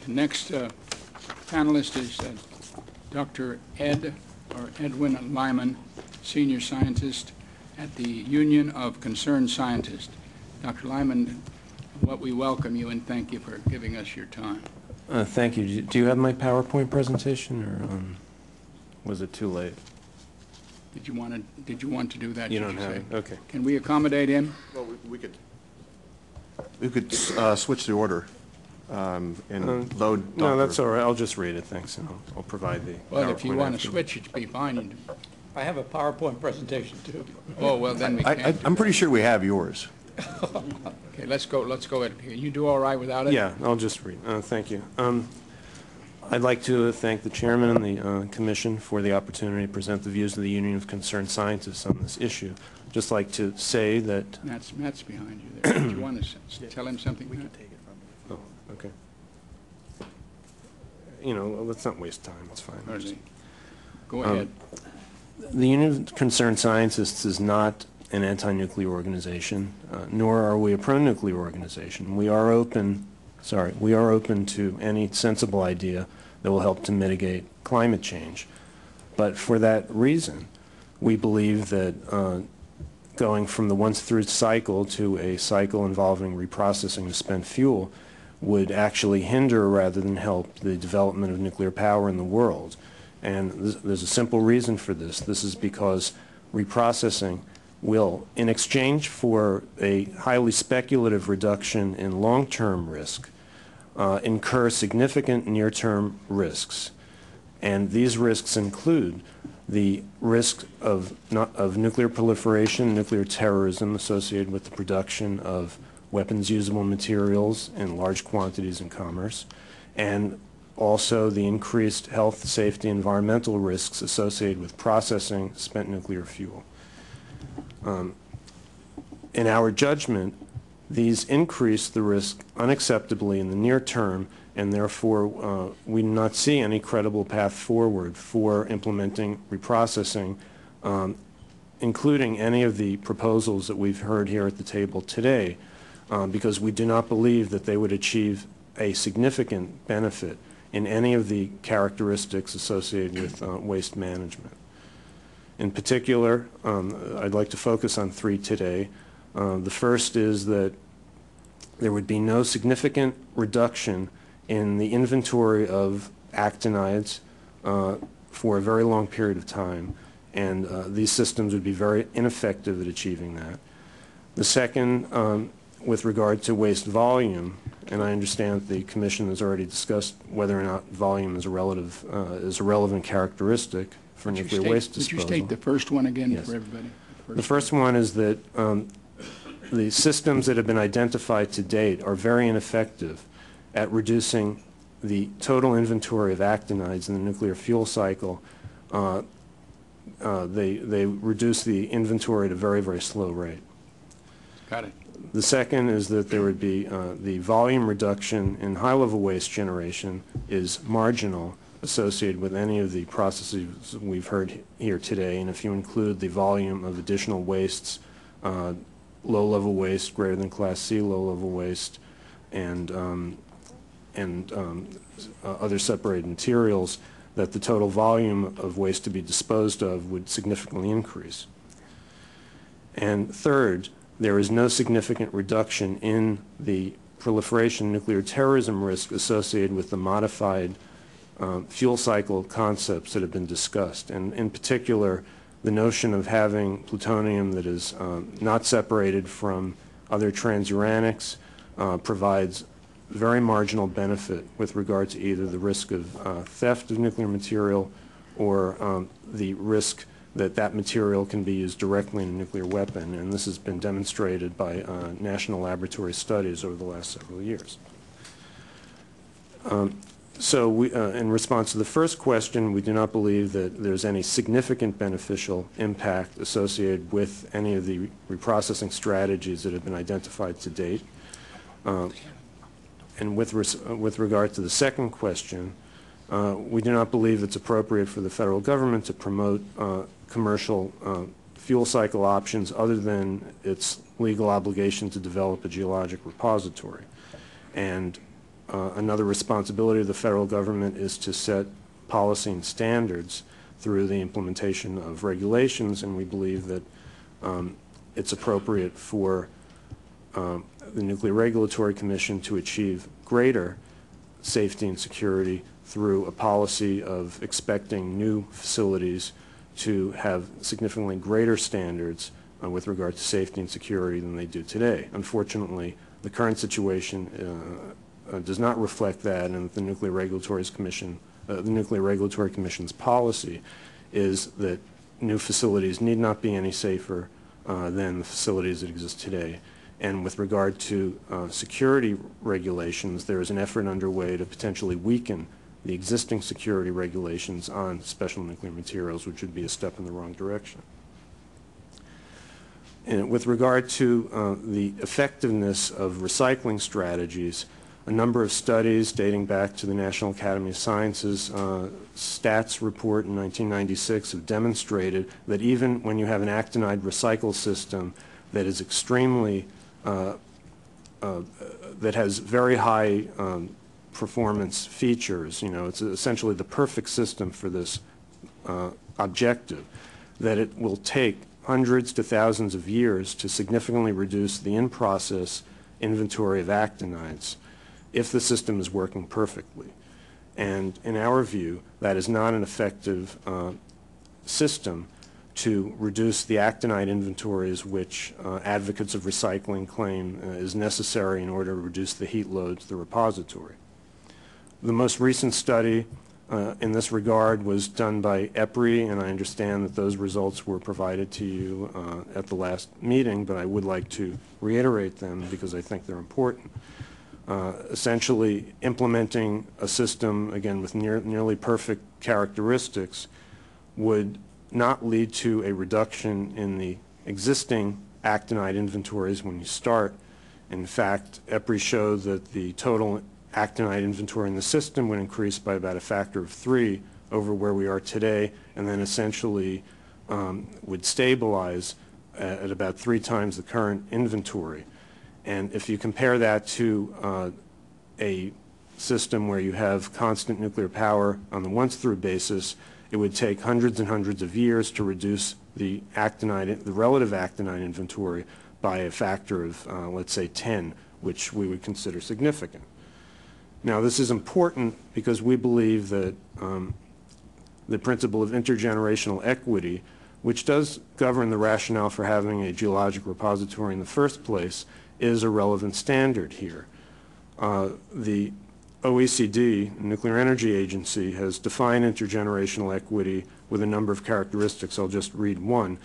The next panelist is Dr. Edwin Lyman, Senior Scientist at the Union of Concerned Scientists. Dr. Lyman, we welcome you and thank you for giving us your time. Thank you. Do you have my PowerPoint presentation, or was it too late? Did you want to do that? You don't have it. Okay. Can we accommodate him? Well, we could switch the order and load. No, that's all right. I'll just read it. Thanks, and I'll provide the. Well, if you want to switch, it'd be fine. I have a PowerPoint presentation too. Oh well, then we can't. I'm pretty sure we have yours. Okay, let's go ahead. You do all right without it? Yeah, I'll just read. Thank you. I'd like to thank the chairman and the commission for the opportunity to present the views of the Union of Concerned Scientists on this issue. Just like to say that Matt's behind you there. Do you want to tell him something? We can take it from him. Oh, okay. You know, let's not waste time. It's fine. Go ahead. The Union of Concerned Scientists is not an anti-nuclear organization, nor are we a pro-nuclear organization. We are open to any sensible idea that will help to mitigate climate change. But for that reason, we believe that going from the once-through cycle to a cycle involving reprocessing of spent fuel would actually hinder rather than help the development of nuclear power in the world. And there's a simple reason for this. This is because reprocessing will, in exchange for a highly speculative reduction in long-term risk, incur significant near-term risks. And these risks include the risk of nuclear proliferation, nuclear terrorism associated with the production of weapons-usable materials in large quantities in commerce, and also the increased health, safety, environmental risks associated with processing spent nuclear fuel. In our judgment, these increase the risk unacceptably in the near term, and therefore we do not see any credible path forward for implementing reprocessing, including any of the proposals that we've heard here at the table today, because we do not believe that they would achieve a significant benefit in any of the characteristics associated with waste management. In particular, I'd like to focus on three today. The first is that there would be no significant reduction in the inventory of actinides for a very long period of time, and these systems would be very ineffective at achieving that. The second, with regard to waste volume, and I understand the Commission has already discussed whether or not volume is a relevant characteristic for nuclear waste disposal. Would you state the first one again? Yes. For everybody? The first one is that the systems that have been identified to date are very ineffective at reducing the total inventory of actinides in the nuclear fuel cycle. They reduce the inventory at a very, very slow rate. Got it. The second is that there would be the volume reduction in high-level waste generation is marginal associated with any of the processes we've heard here today, and if you include the volume of additional wastes, low-level waste greater than Class C low-level waste, and other separated materials, that the total volume of waste to be disposed of would significantly increase. And third, there is no significant reduction in the proliferation nuclear terrorism risk associated with the modified fuel cycle concepts that have been discussed. And in particular, the notion of having plutonium that is not separated from other transuranics provides very marginal benefit with regard to either the risk of theft of nuclear material or the risk that that material can be used directly in a nuclear weapon, and this has been demonstrated by national laboratory studies over the last several years. So in response to the first question, we do not believe that there's any significant beneficial impact associated with any of the reprocessing strategies that have been identified to date. And with regard to the second question, we do not believe it's appropriate for the federal government to promote commercial fuel cycle options other than its legal obligation to develop a geologic repository. And another responsibility of the federal government is to set policy and standards through the implementation of regulations, and we believe that it's appropriate for the Nuclear Regulatory Commission to achieve greater safety and security through a policy of expecting new facilities to have significantly greater standards with regard to safety and security than they do today. Unfortunately, the current situation does not reflect that, and the Nuclear Regulatory Commission's policy is that new facilities need not be any safer than the facilities that exist today. And with regard to security regulations, there is an effort underway to potentially weaken the existing security regulations on special nuclear materials, which would be a step in the wrong direction. And with regard to the effectiveness of recycling strategies, a number of studies dating back to the National Academy of Sciences stats report in 1996 have demonstrated that even when you have an actinide recycle system that is extremely that has very high performance features, it's essentially the perfect system for this objective, that it will take hundreds to thousands of years to significantly reduce the in-process inventory of actinides if the system is working perfectly. And in our view, that is not an effective system to reduce the actinide inventories which advocates of recycling claim is necessary in order to reduce the heat load to the repository. The most recent study in this regard was done by EPRI, and I understand that those results were provided to you at the last meeting, but I would like to reiterate them because I think they're important. Essentially, implementing a system, again, with nearly perfect characteristics would not lead to a reduction in the existing actinide inventories when you start. In fact, EPRI showed that the total actinide inventory in the system would increase by about a factor of 3 over where we are today, and then essentially would stabilize at about 3 times the current inventory. And if you compare that to a system where you have constant nuclear power on the once-through basis, it would take hundreds and hundreds of years to reduce the relative actinide inventory by a factor of, let's say, 10, which we would consider significant. Now, this is important because we believe that the principle of intergenerational equity, which does govern the rationale for having a geologic repository in the first place, is a relevant standard here. The OECD, Nuclear Energy Agency, has defined intergenerational equity with a number of characteristics. I'll just read one,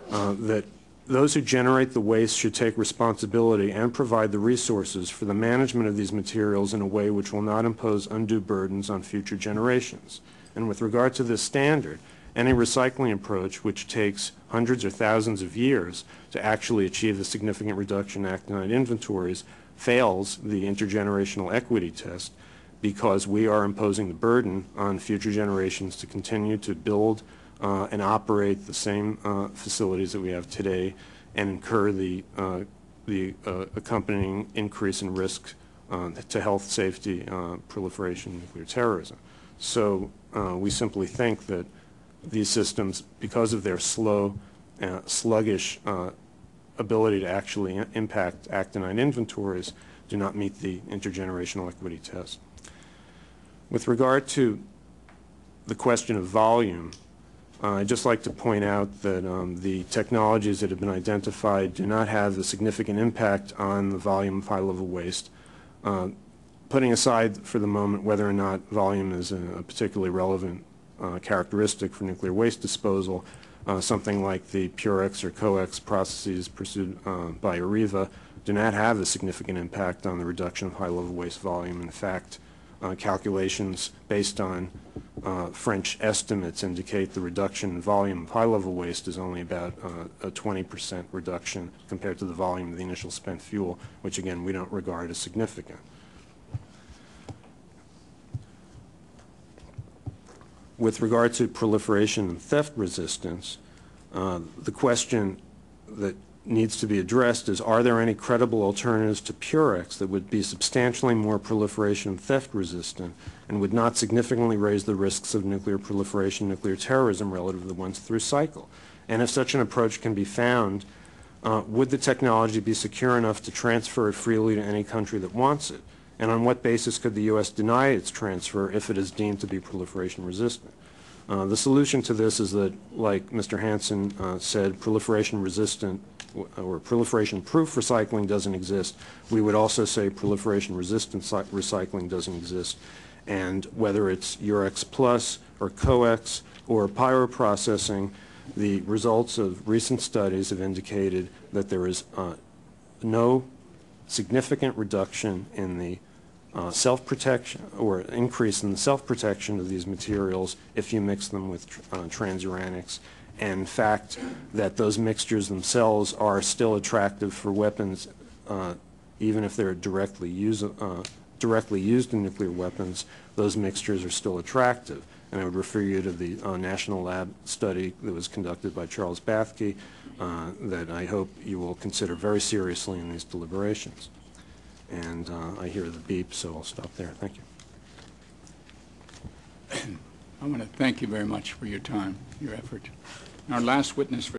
that those who generate the waste should take responsibility and provide the resources for the management of these materials in a way which will not impose undue burdens on future generations. And with regard to this standard, any recycling approach which takes hundreds or thousands of years to actually achieve a significant reduction in actinide inventories fails the intergenerational equity test because we are imposing the burden on future generations to continue to build and operate the same facilities that we have today and incur the accompanying increase in risk to health, safety, proliferation, nuclear terrorism. So we simply think that these systems, because of their slow, sluggish ability to actually impact actinide inventories, do not meet the intergenerational equity test. With regard to the question of volume, I'd just like to point out that the technologies that have been identified do not have a significant impact on the volume of high-level waste. Putting aside for the moment whether or not volume is a particularly relevant characteristic for nuclear waste disposal, something like the Purex or Coex processes pursued by Areva do not have a significant impact on the reduction of high-level waste volume. In fact, calculations based on French estimates indicate the reduction in volume of high-level waste is only about a 20% reduction compared to the volume of the initial spent fuel, which again we don't regard as significant. With regard to proliferation and theft resistance, the question that needs to be addressed is, are there any credible alternatives to Purex that would be substantially more proliferation and theft resistant and would not significantly raise the risks of nuclear proliferation, nuclear terrorism relative to the ones through cycle? And if such an approach can be found, would the technology be secure enough to transfer it freely to any country that wants it? And on what basis could the U.S. deny its transfer if it is deemed to be proliferation resistant? The solution to this is that, like Mr. Hansen said, proliferation resistant or proliferation proof recycling doesn't exist. We would also say proliferation resistant recycling doesn't exist. And whether it's Eurex Plus or COEX or pyroprocessing, the results of recent studies have indicated that there is no significant reduction in the self-protection or increase in the self-protection of these materials if you mix them with transuranics. And in fact, that those mixtures themselves are still attractive for weapons, even if they're directly used in nuclear weapons. Those mixtures are still attractive. And I would refer you to the National Lab study that was conducted by Charles Bathke that I hope you will consider very seriously in these deliberations. And I hear the beep, so I'll stop there. Thank you. I want to thank you very much for your time, your effort. Our last witness for